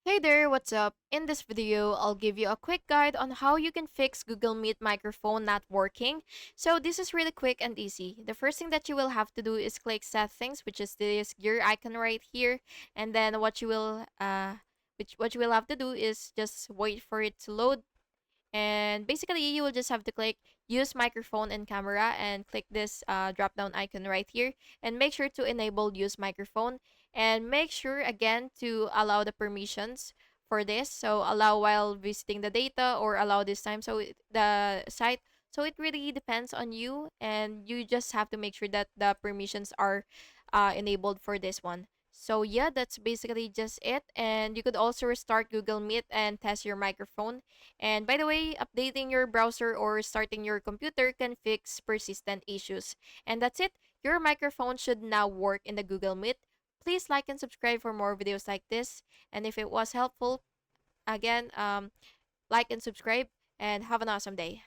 Hey there, what's up? In this video, I'll give you a quick guide on how you can fix Google Meet microphone not working. So this is really quick and easy. The first thing that you will have to do is click settings, which is this gear icon right here, and then what you will have to do is just wait for it to load, and basically you will just have to click use microphone and camera and click this drop down icon right here, and make sure to enable use microphone, and make sure again to allow the permissions for this. So allow while visiting the data or allow this time, the site. So it really depends on you, and you just have to make sure that the permissions are enabled for this one. So yeah, that's basically just it. And you could also restart Google Meet and test your microphone. And by the way, updating your browser or starting your computer can fix persistent issues. And that's it. Your microphone should now work in the Google Meet. Please like and subscribe for more videos like this. And if it was helpful, again, like and subscribe, and have an awesome day.